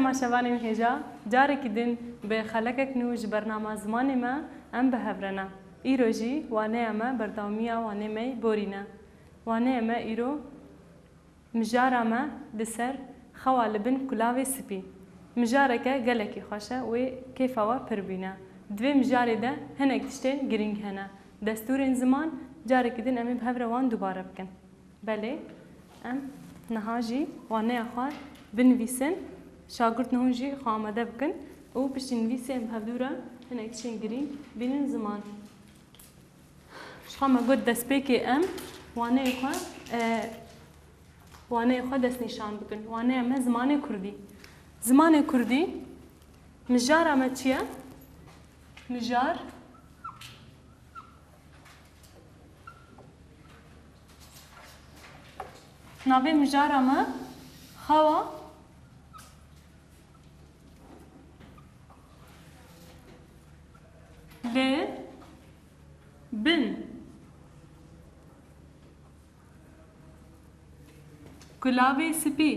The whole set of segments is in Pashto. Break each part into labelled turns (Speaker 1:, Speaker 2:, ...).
Speaker 1: تماشاواني هجا جارك دين بخلقك نوج برنامج زمان ما ام بهبرنا ایروژی وانه اما برداومیا وانه می بورینا وانه اما ایرو مجارا ما دسر خوال بن کلاوی سپی مجارا که گلکی خوشه و کیفوا پربینا دوی مجاری ده هنگ تشتین گرینگ هنه دستور این زمان جارك دين أمي بهبروان دوباره بكن بله ام نهاجي وانه أخوان بنویسن شاگرد نهاجي خامده بكن و بشتي نویسي ام بهبدورا هنگ تشتين گرینگ بینن زمان شخام قد دست بيكي ام وانه أخوان وانه أخوان دست نشان بكن وانه أما زمان كردي زمان كردي مجار أما چيه مجار ناوی مجارا ما خوا ل بن کلاوی سپی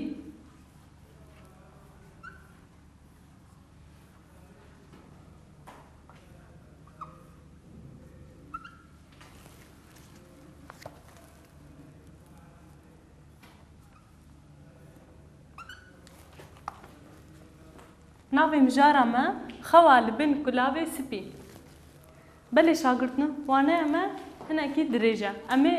Speaker 1: ناوی مجارا ما خوال بن کلاوی سپی بله شاگردنا وانه اما هنا اكيد درجه اما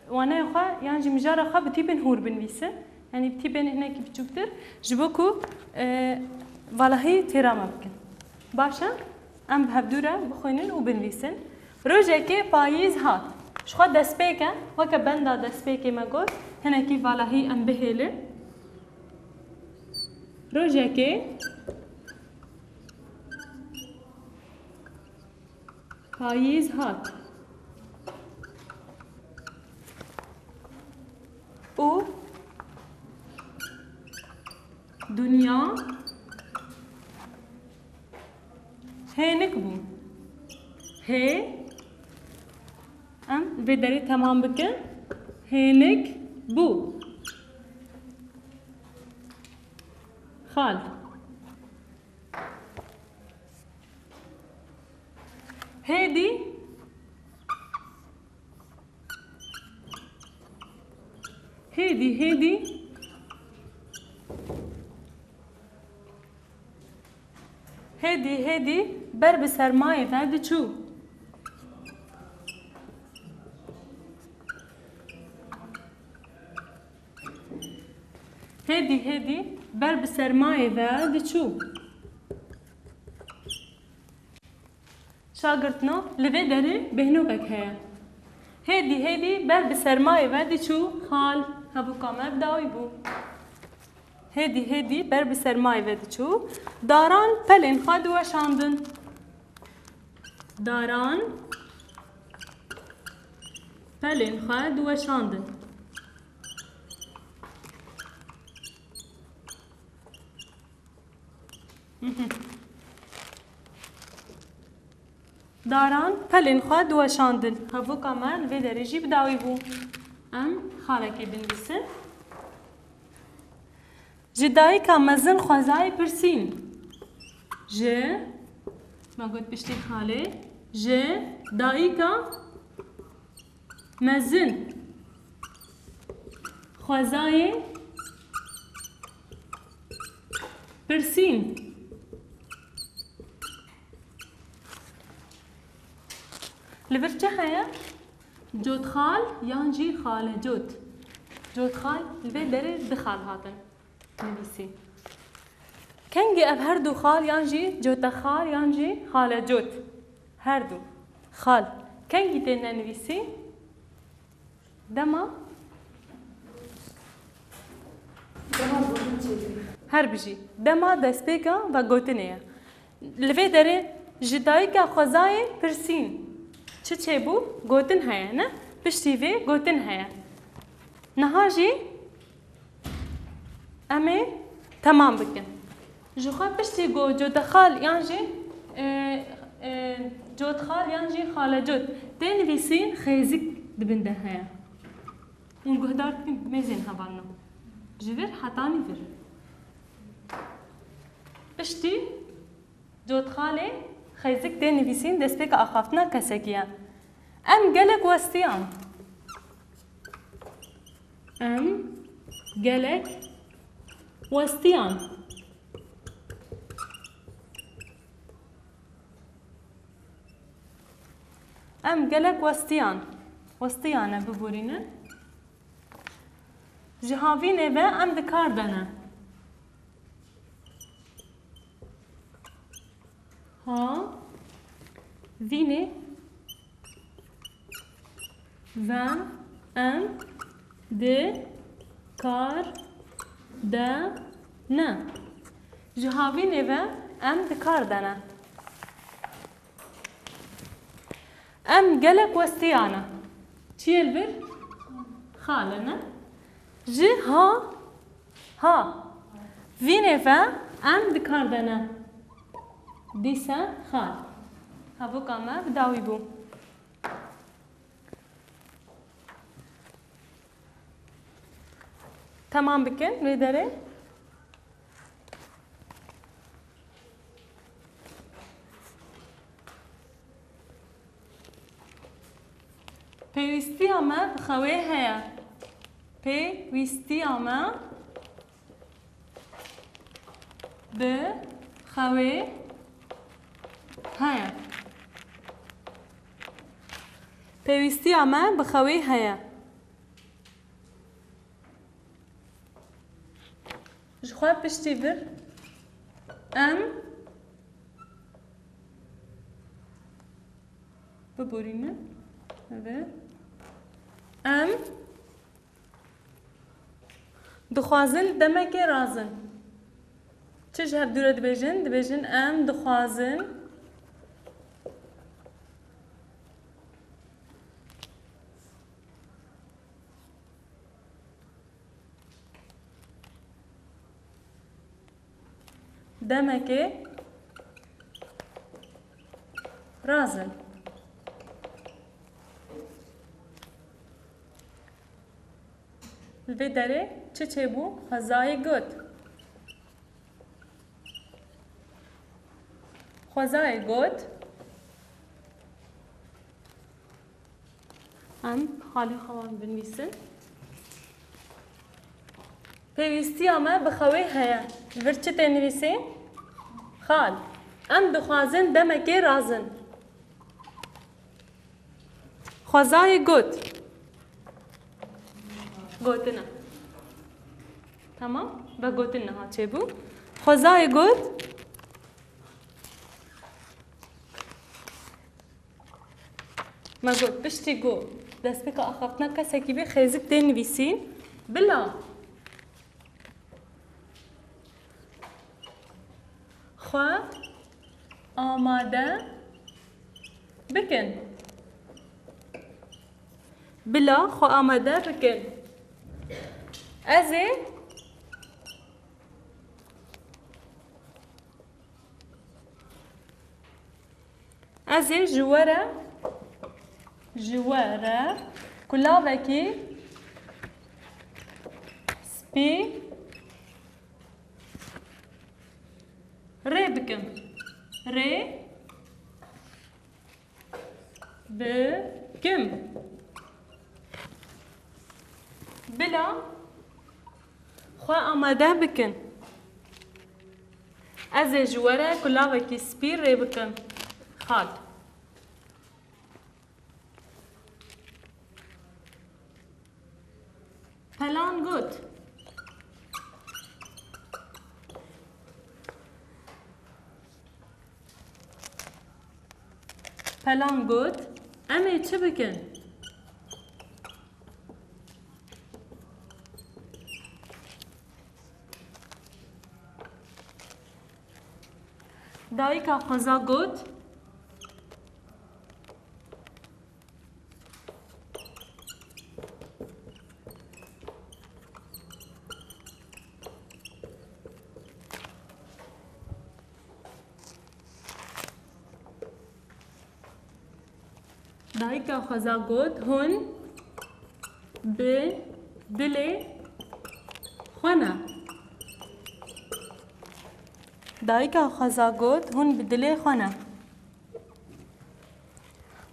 Speaker 1: وانه خو يعني مجارا خو بتيبن هور بنويسه يعني بتيبن هنا كي بتشوفتر جبوكو والله تيرا ممكن باشا ام بهبدوره بخوينن وبنويسن روجكي بايز هات شخو دسبيكا وكا بندا دسبيكي ما قلت هنا كي والله ام بهيله روجكي پاییز هات او دنیا هنک بو he ام بدری تمام بکن هنک بو خال هادي هادي بر بسرمایه ده چو هادي بر بسرمایه ده چو شاگردنا لبه داره بهنوکک هیا هادي بر بسرمایه ده چو خال هبو کامر دای بو هادي بر بسرمایه ده چو داران پلن خاد وشاندن داران پلن خاد وشاندن داران پلن خاد وشاندن هفو کامل و درجی بداوی بو ام خالکی بنویسن جدایی که مزن خوزای پرسین ج ما قلت بشتی خاله ج دایی که مزن خوزای پرسین لبرچه هيا جود خال يانجي خاله جود خال البي دري دخال هاتن نبيسي كنجي اب هردو خال يانجي جود خال يانجي خاله جود هردو خال كنجي تنا نبيسي دما هر بيجي دما دسبيكا و گوتنيا لبي دري جدايكا خوزاي پرسين چه بو گوتن هيا نه پشتی وی گوتن هيا نهاجي امي تمام بكن جوخا پشتی گو جو دخال يانجي جود خال يانجي خاله جود تين ويسين خيزك دبنده هيا ونقهدار ميزين هبانو جبر حتاني فر پشتی جوت خاله خیزک ده نویسین دست پیک آخافتنا کسکیه ام گلک وستیان ام گلک وستیان ام گلک وستیانه ببورینه جهاوینه و ام دکار دنه ها وینه و ام دکار دنه جهاوینه و ام دکار دنه ام گلک وستیانه چیه البر؟ خاله نه؟ جی ها وینه و ام دکار دنه دیسا خال هبو کامه بداوی بو تمام بکن وی داره پیوستی آمه بخواه هیا پیوستی آمه بخواه هیا پیوستی آمه بخواه هیا جخواه پشتی بر ام ببورینه ام دخوازن دمک رازن چش هب دوره دبیجن ام دخوازن دمک رازن البدره چه بو خزای گوت خزای گوت ام خالی خوان بنویسن پیوستی آمه بخواه هیا ورچه تنویسین خال ام دخوازن دمکی رازن خزای گوت گوتنا تمام با گوتنا ها چه بو خزای گوت ما گوت پشتی گو دست بکا آخافتنا کسی که بی خیزک ده نویسین بلا خواه آماده بکن بلا خواه آماده بکن از جواره کلاوکی سپی ری بکن بلا خواه آماده بکن از جواره کلاوکی سپی ری بکن خال پلان گوت امی چه بکن دایی که خزا گوت دایی که خزا گوت هون به دل خونه دایکا خزا گوت هون بدلی خانه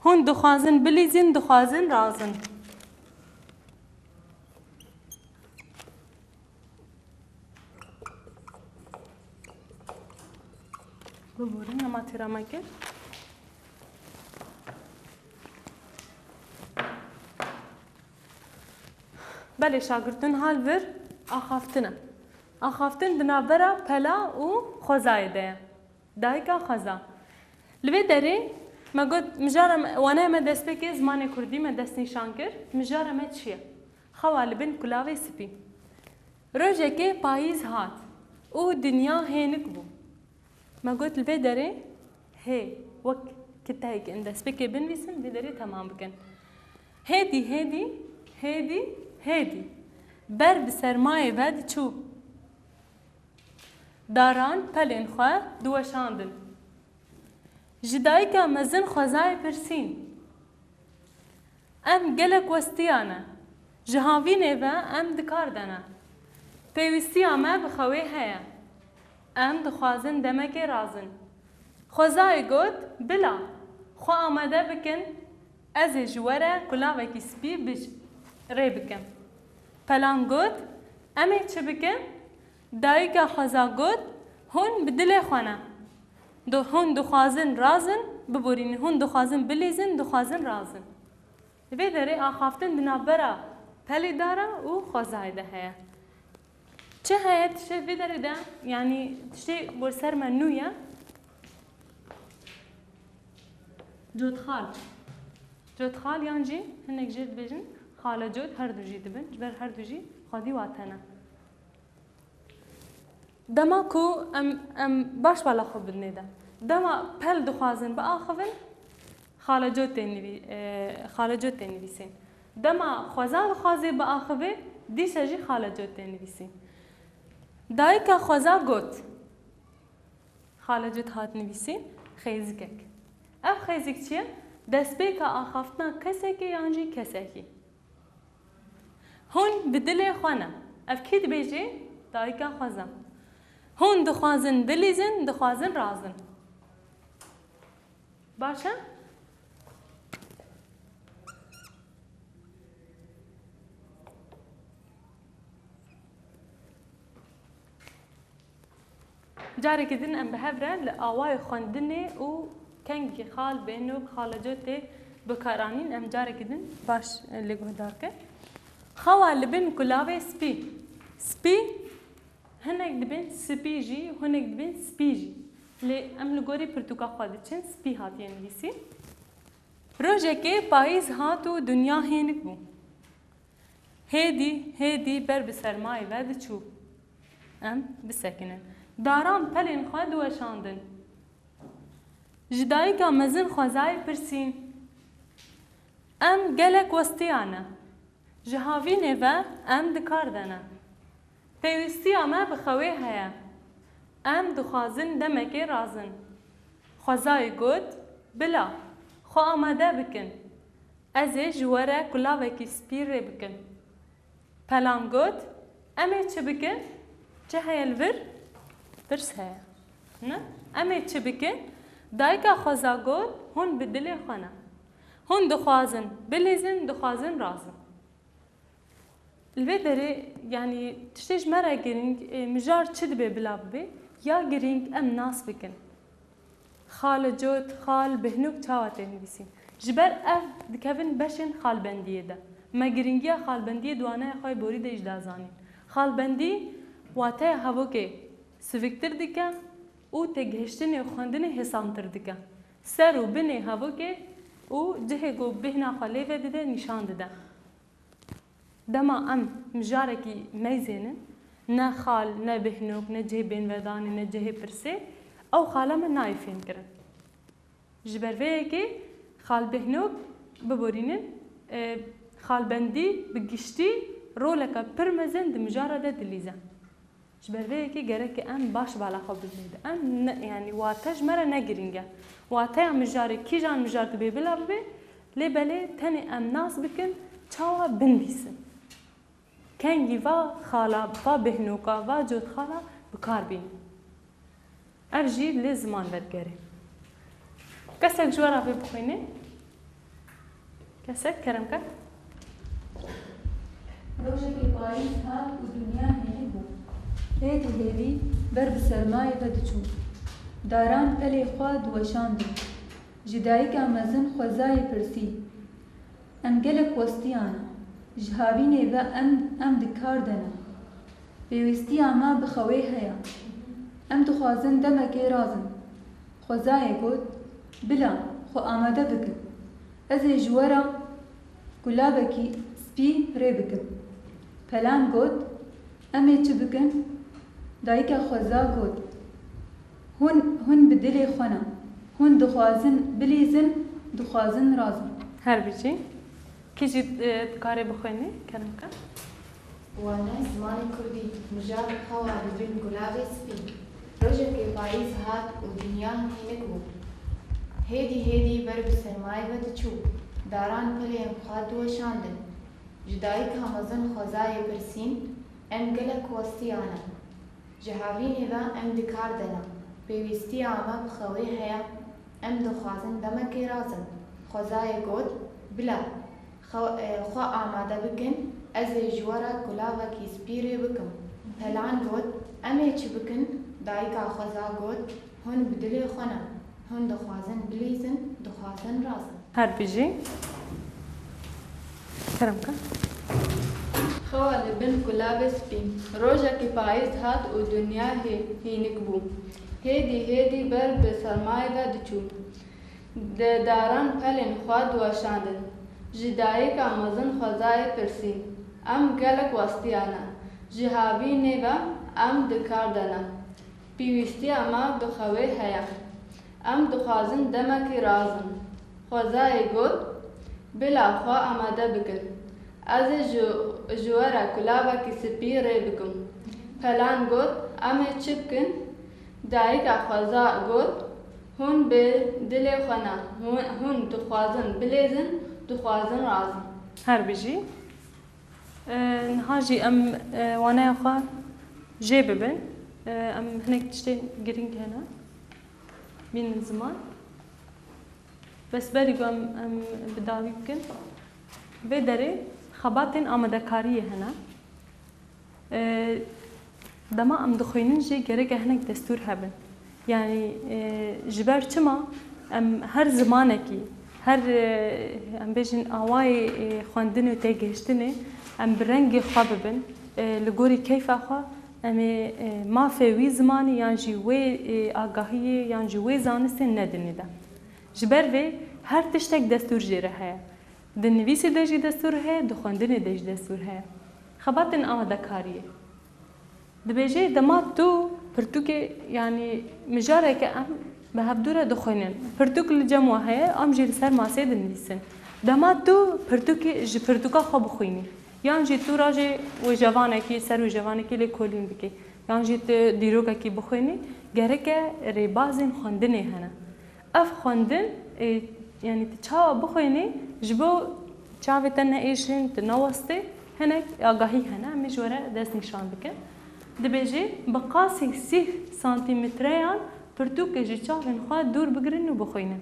Speaker 1: هون دخوازن بلیزن دخوازن رازن ببورن اما تیرا کرد بله شاگردون حال ور آخافتنه آخافتن دنابرا پلا و خوزای ده دایکا خزا لوی داری ما گفت مجارم وانا ما دست بکی زمان کردی ما دست نشان کرد مجارم چیه خوال بن کلاوی سپی روزه که پاییز هات او دنیا هینک بو ما گفت لوی داری هی وک کتایی که دست بکی بنویسن بداری تمام بکن هدی هدی هدی هدی بر بسرمایه ود چو داران پلین خواه دوشاندن جدایی که مزن خوزای پرسین ام گلک وستیانه جهاوینه و ام دکاردنه پیوستی آمه بخواه هیا ام دخوازن دمک رازن خوزای گوت بلا خواه آمده بکن از جواره کلاوکی سپی بج ری بکن پلان گوت امی چه بکن دایگا خوزا گوت هون بدل خانه هون دخوازن رازن ببورین هون دخوازن بلیزن دخوازن رازن وی داره آخافتن دنابرا پلی داره و خوزای ده هیا چه هیا تشه وی داره ده یعنی تشه برسر منویه جود خال یعنی هنگ جد بجن خاله جود هر دو جی دبن جبر هر دو جی خودی واتنه دما کو ام باش بالا خوب بدنیده دما پل دخوازن با آخوین خاله جود تنویسین دما خوزا دخوازی با آخوی دیشه جی خاله جود تنویسین دایکا خوزا گوت خاله جود هات نویسین خیزگک اف خیزگ چیه؟ دست بی که آخافتنا کسی که یانجی کسی کی هون بدل خانه اف کید بیجی دایکا خوزا هون دخوازن بلیزن دخوازن رازن باشه؟ جاری کدین ام بهبره لآوای خواندنی و کنگی خال بینو خاله جوتی بکارانین ام جاری کدین باش لگوه دار که خواه لبین کلاوه سپی هنگ دبین سپی جی هنگ دبین سپی جی لی ام لگوری پرتوکا خواهد چن سپی هات یعنی بیسی روژه که پاییز هات و دنیا هینک بو هیدی بر بسرمای ود چو ام بسکنن داران پلین خواهد وشاندن جدایی که مزن خوزای پرسین ام گلک وستیانه جهاوینه و ام دکاردنه پیوستی آمه بخواه هیا ام دخوازن دمکی رازن خوزای گود بلا خو آمده بکن از جواره کلاوکی سپیر ری بکن پلان گود امی چه بکن چه هیا الور پرس هیا نه امی چه بکن دایکا خوزا گود هون بدل خانه هون دخوازن بلیزن دخوازن رازن الوی داره یعنی تشتیج مرا گرینگ مجار چه دبی بلا بی یا گرینگ ام ناس بکن خال جود خال بهنوک چاوته نویسین جبر اف دکوین بشن خال بندیه ده ما گرینگیا خال بندیه دوانه خواه بوری ده اجدازانین خال بندی واته هوا که سویکتر دیکه او تگهشتن خواندن حسامتر دیکه سر و بنه هوا که او جه گو بهنا خاله و دیده نشان دیده دما ام مجاره کی میزنن نه خال نه بهنوک نه جه بین ودانی نه جه پرسه او خاله من نایفین کرد جبر وی که خال بهنوک ببورینن خال بندی بگشتی رولکا پرمزن د مجاره ده دلیزه جبر وی که گره که ام باش بالا خوب بزنید ام یعنی واتج مره نگرینگه واتای مجاره کی جان مجاره تو بیبلا بی لی بله تنی ام ناس بکن چاوا بنویسن کنگی و خالا و بهنوکا و جود خالا بکار بین ev jî lê ziman vedgerê. Kesek ji we re vê bixwîne? Kesek keremke?
Speaker 2: Rojekê payîz hat û dunya hênî bû. Hêdî hêvî ber bi sermayê ve diçû. Daran pelê xwe diweşandin. Ji dayîka mezin xwezayê pirsî. Em gelek westiyan e. Ji havînê ve em dikar dene. Pêwîstiya me bi xewê heye. Em dixwazin demekê razin. Xwezayê got, bila xwe amade bikin. Ez ê ji we re gulabekî spî rê bikim. Pelan got, em ê çi bikin? Dayîka xweza got, hûn bi dilê xwe ne. Hûn dixwazin bilîzin, dixwazin razin.
Speaker 1: Her bicî. Kî jî dikarê bixwîne? Keremke?
Speaker 3: Wane zimanê Kurdî mijar xewa dibin gulavê spî. Rojekê payîz hat û dunya hênik bû. Hêdî hêdî ber bi sermayê ve diçû. Daran pelên xwe diweşandin. Ji dayîka mezin xwezayê pirsîn, em gelek westiyan e. Ji havînê ve em dikar dene. Pêwîstiya me bi xewê heye. Em dixwazin demekê razin. Xwezayê got, bila xwe amade bikin. Ez ê ji we re gulavekî spî rê bikim. Pelan got, em ê çi bikin? Dayîka xweza got, hûn bi dilê xwe ne. Hûn dixwazin bilîzin, dixwazin razin.
Speaker 1: Her bicî. Keremke?
Speaker 4: Xewa li bin gulavê spî. Rojekê payîz hat û dunya hênik bû. Hêdî hêdî ber bi sermayê ve diçû. Daran pelên xwe diweşandin. Ji dayîka mezin xwezayê pirsîn. Em gelek westiyan e. Ji havînê ve em dikar dene. Pêwîstiya me bi xewê heye. Em dixwazin demekê razin. Xwezayê got, bila xwe amade bikin. Ez ê ji we re gulavekî spî rê bikim. Pelan got, em ê çi bikin? Dayîka xweza got, hûn bi dilê xwe ne. Hûn dixwazin bilêzin, dixwazin razin.
Speaker 1: Her bicî. Niha jî em waneya xwe jê bibin. Em hinek tiştê girîng hene. Bînin ziman. Besberî ku em bi dawî bikin. Vê derê xebatên amadekariyê hene. Dema em dixwînin jî gerek hinek destûr hebin. Yani ji ber çima em her zimanekî, her em bêjin awayê xwendinê û têgihiştinê em bi rengê xwe bibin. Li gorî keyfa xwe em ê mafê wî zimanî yan jî wê agahiyê yan jî wê zanistê nedin de. Ji ber vê her tiştek destûr jê re heye. Di nivîsê de jî destûr heye, di xwendinê de jî destûr heye. Xebatên amadekariyê. Dibêje dema tu pirtûkê yanî mijareke em bi hevdû re dixwînin. Pirtûk li cem we heye, em jî li ser masê dinivîsin. Dema tu pirtûkê ji pirtûka xwe bixwînî. Yan jî tu rajê wê cevanekî ser wê cevanekî lê kolîn bikî. Yan jî tu dîrokekî bixwînî, gereke rêbazên xwendinê hene. Ev xwendin yani tu çawa bixwînî ji bo çavê te neêşin, tu newestê hinek agahî hene, em ê ji we re dest nîşan bikin. Dibêje bi qasî 30 santîmetreyan pirtûkê ji çavên xwe dûr bigirin û bixwînin.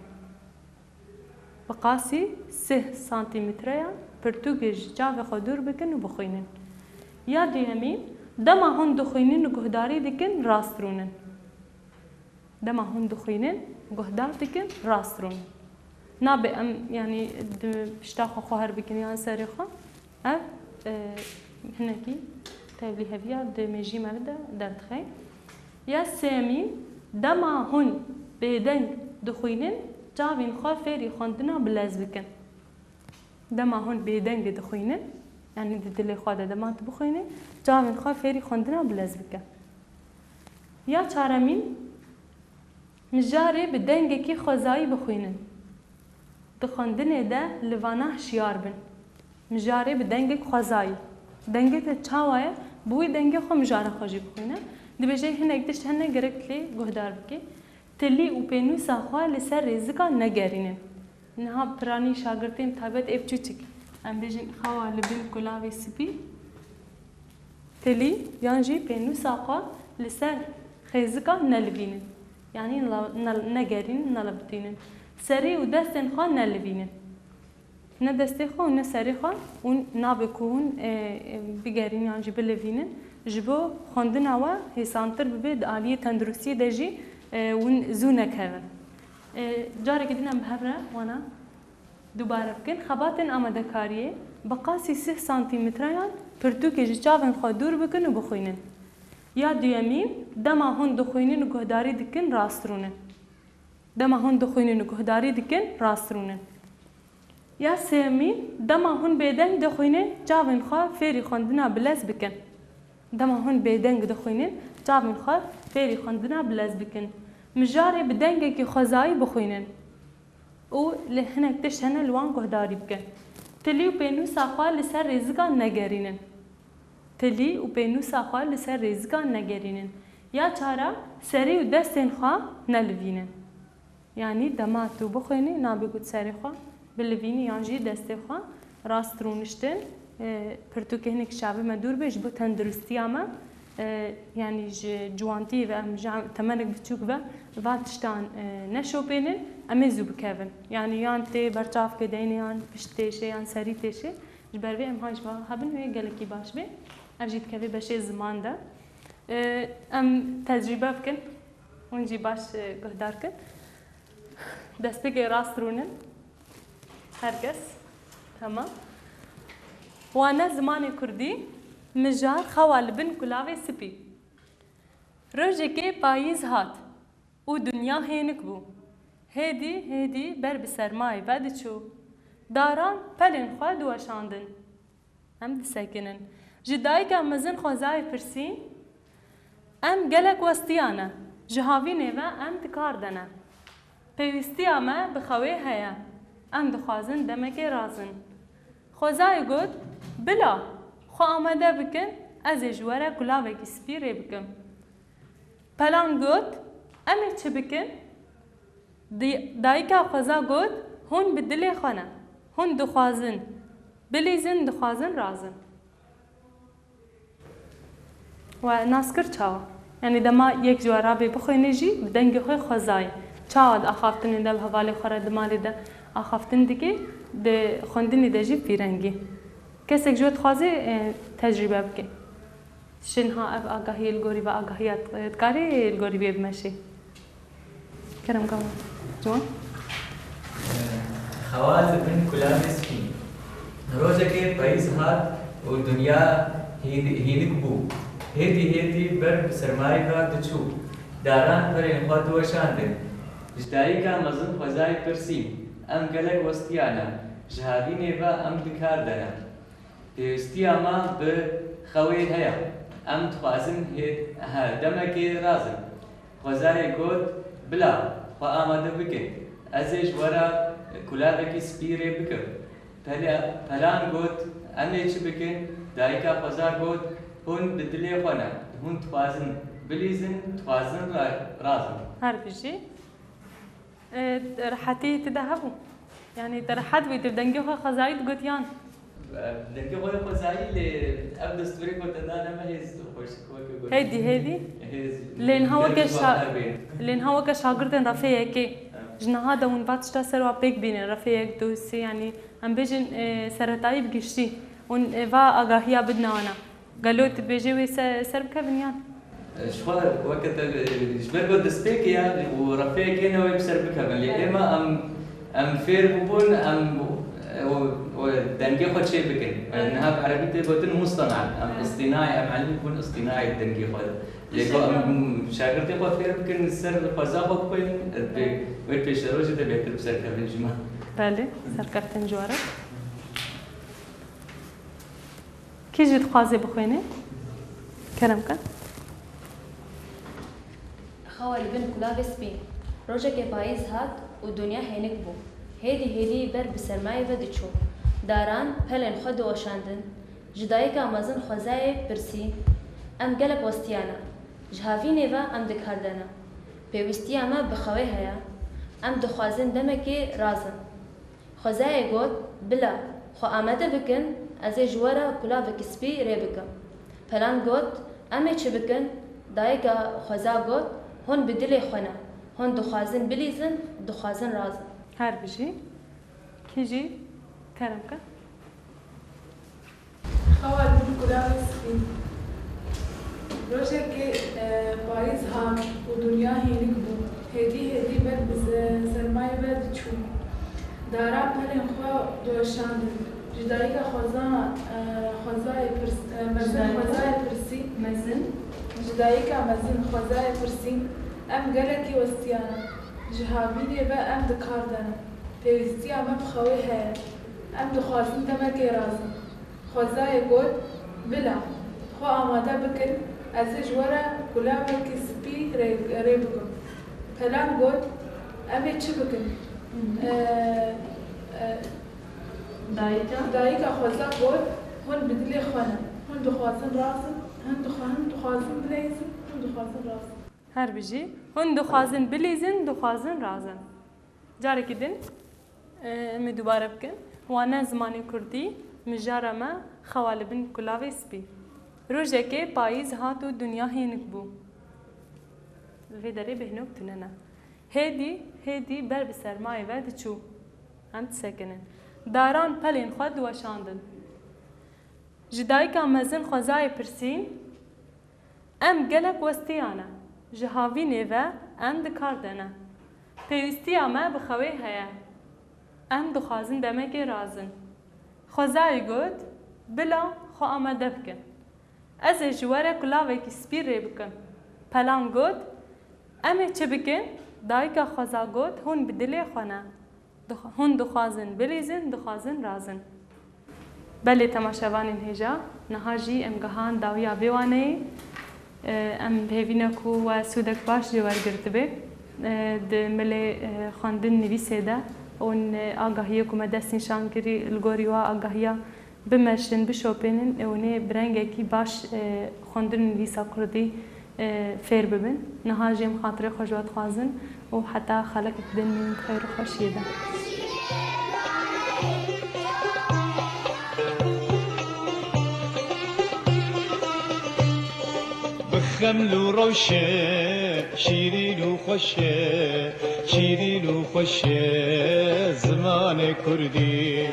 Speaker 1: Bi qasî 30 santîmetreyan pirtûkê ji çavê xwe dûr bikin û bixwînin. Ya duyemîn, dema hûn dixwînin û guhdarî dikin, rastrûnin. Dema hûn dixwînin, guhdar dikin, rastrûnin. Nabe em yani pişta xwe xwe her bikin yan serê xwe. Ev hinekî tevlî heviya di mêjî me de derdixe. Ya sêmîn, dema hûn bêdeng dixwînin, çavên xwe fêrî xwendina bilez bikin. Dema hûn bêdengê dixwînin, yani di dilê xwe de dema tu bixwînî, çavên xwe fêrî xwendina bilez bikin. Ya çaremîn, mijarê bi dengekî xwezayî bixwînin. Di xwendinê de li vana hişyar bin. Mijarê bi dengek xwezayî. Dengê te çawa ye, bi wî dengê xwe mijara xwe jî bixwîne. Dibêje hinek tişt hene gerek lê guhdar bike. Tilî û pênûsa xwe li ser rêzika negerînin. Niha piranî şagirtên taybet ev çûçik. Em bêjin xewa li bin gulavê spî. Tilî yan jî pênûsa xwe li ser xêzika nelivînin. يعني نگرین نلبتینن سری و دستن خوا نلوینن نه دستی خوا و نه سری خوا اون نابکون بگرین یعنی بلوینن جبو خواندن و حسانتر ببید عالیه تندرستی دجی ون زونه کردن جاره که دینم بهره وانا دوباره بکن خباتن آماده کاریه بقاسی 3 سانتیمتریان پرتو که جاون خوا دور بکن و بخوینن یا دویمین دما هون دخوینن و گهداری دکن راسترونن دما هون دخوینن و گهداری دکن راسترونن یا سیمین دما هون بیدنگ دخوینن جاون خوا فیری خوندنا بلز بکن دما هون بیدنگ دخوینن جاون خوا فیری خوندنا بلز بکن مجاری بدنگه که خوزایی بخوینن او لهنک تشهنه لوان گهداری بکن تلی و پینوسا خوا لسر رزگان نگرینن تلی و پینوسا خوا لسر رزگان نگرینن یا چارا سری و دستن خوا نلوینن یعنی دماتو بخوینی نابگود سری خوا بلوینی یعنی دست خوا راست رونشتن پرتو که هنک شعبه مدور بیش بو تندرستی اما یعنی جوانتی و تمنک بچوک و تشتان نشو بینن اما زو بکوین یعنی یان تی برچاف که دینی یان پشتیشه یان سری تیشه جبروی ام هایش با هبن وی گلکی باش بی افجید که بشه زمان ده ام تجربه بکن اونجی باش گهدار کن دست بگی راست رونن هرگز تمام وانا زمان کردی مجار خوال بن کلاوی سپی روزی که پاییز هات و دنیا هینک بو هدی بر بسرمای بعد چو داران پلن خواد و شاندن هم دسکنن جدایی که مزن خوازای پرسین ام گلک وستیانه جهاوینه و ام دکاردنه پیوستی اما بخواه هیا ام دخوازن دمک رازن خوزای گود بلا خو آمده بکن از جواره گلاوه کی سپیره بکن پلان گود امی چه بکن دایکا خوزا گود هون بدلی خانه هون دخوازن بلیزن دخوازن رازن و ناسکر چاو یعنی دما یک جواره بی بخوی نجی بدنگی خوی خوزای چاود آخافتن دل حوالی خوره دمالی ده آخافتن دیگه ده خوندنی ده جی پیرنگی کسی جوت خوازه تجربه بکن شنها اب آگاهی الگوری و آگاهیت کاری الگوری بیب مشی کرم کام جوان
Speaker 5: خوال بن کلام اسکی روزه که پاییز هات و دنیا هیدک بو هیدی بر سرمایه و دچو داران پر این خود وشاندن جدایی که مزن خوزای پرسیم ام گلک وستیانا جهادینه و ام دکاردنه پیوستی اما به خوی هیا ام تخوازن دمکی رازن خوزای گود بلا خو آماده بکن ازش ورا کلاوکی سپیره بکن پلان گود امی چی بکن دایکا خوزا گود هون بدلی خونه هون تخوازن بلیزن تخوازن رازن
Speaker 1: هر بيجي رحتي تذهبوا يعني ترحت ويتبدنجي خو خزايد قطيان
Speaker 5: دنگی خود خزایی ل اب دستوری کت دانا ما هیز خوش کوک
Speaker 1: هدي لين هو كشاغردن رفيع كي جنا هذا ون باتشتا سروا بيك بين رفيع دوسي يعني ام بيجن سرتاي بقشتي ون فا اغاهيا بدنا انا قالوا تبيجي وي سربك بنيان
Speaker 5: شو وقت جبر قد سبيك يعني ورفيع كينا وي بسربك بن اما ام فير بون ام ودنگی خود چه بکن؟ نها بعربی تبودن مصطنع ام اصطناعي ام علم يكون اصطناعي الدنگی خود. لكو ام شاگردی خود فیر بکن سر خوزا خود بکن وید پیش روزی ده بهتر بسر کردن جمع.
Speaker 1: بله سر کردن جواره. کی جد خوازه بخوینه؟ کرم کن.
Speaker 6: خوال بن کلاه سپین. روزه که پاییز هات و دنیا هنگ بو. هدی بر بسرمایه و دچو داران پلن خود وشاندن جدایی که مزن خوزای پرسی ام گلک وستیانا جهاوینه و ام دکاردنه پیوستی اما بخواه هیا ام دخوازن دمکی رازن خوزای گود بلا خو آمده بکن از جوارا کلاوه کسبی ری بکن پلان گود امه چه بکن دایی که خوزا گود هون بدلی خونه هون دخوازن بلیزن دخوازن رازن.
Speaker 1: هر بجی کیجی کرم که
Speaker 7: خوال بن گلاب سپین روزك بايز هاك ودنيا هينك بو هدي بد سرماي بد چو دارا پلن خوا دوشاند جدایی که خوزای پرسی
Speaker 1: مزن
Speaker 7: جدایی که مزن خوزای پرسی ام گلکی وستیانا جهابینی با ام دکار دانا پیوستی ام بخوی هیا ام دخوازن دمکی رازن خوزای گود بلا خو آماده بکن از جواره گلابکی سپی ری بکن پلان گود امی چی بکن دایکا خوزا گود هون بدلی خونه هون دخوازن رازن هون دخوازن بلیزن هون دخوازن رازن
Speaker 1: هر بجی هون دخوازن بلیزن دخوازن رازن جاره کدین می دوباره بکن وانا زمانی کردی مجاره ما خوالبن کلاوی سپی روزه که پاییز هات و دنیا هینک بو وی داره بهنوک توننه هیدی بر بسرمایه و دچو هم تسکنن داران پلین خود وشاندن جدایی که مزن خوزای پرسین ام گلک وستیانه جهاوینه و ام دکاردنه پیوستی اما بخوی هیا ام دخوازن دمک رازن خوزای گود بلا خو آمده بکن از جواره کلاوی که سپیر ری بکن پلان گود امه چه بکن دایکا خوزا گود هون بدلی خونه هون دخوازن بلیزن دخوازن رازن بله تماشاوانین هجا نهاجی ام گهان داویا بیوانه ام بهوینکو و سودک باش جوار گرتبه د ملی خواندن نویسه ده اون آگاهیه که مدستین شان کری الگوری و آگاهیه بمشن بشوپینن اونه برنگه کی باش خواندن نویسا کردی فیر ببین نهاجیم خاطر خوشوات خوازن و حتی خلق بدن من خیر و خوشیه ده
Speaker 8: بخمل و روشه شیرین و خوشه شیرین و خوشه زمان کردی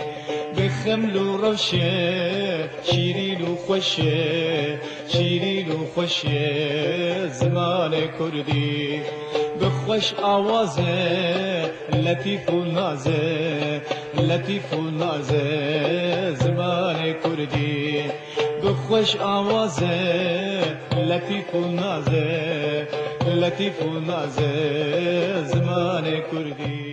Speaker 8: بخمل و روشه شیرین و خوشه شیرین و خوشه زمان کردی بخوش آوازه لطیف و نازه لطیف و نازه زمان کردی بخوش آوازه لطیف و نازه لطیف و نازه زمان کردی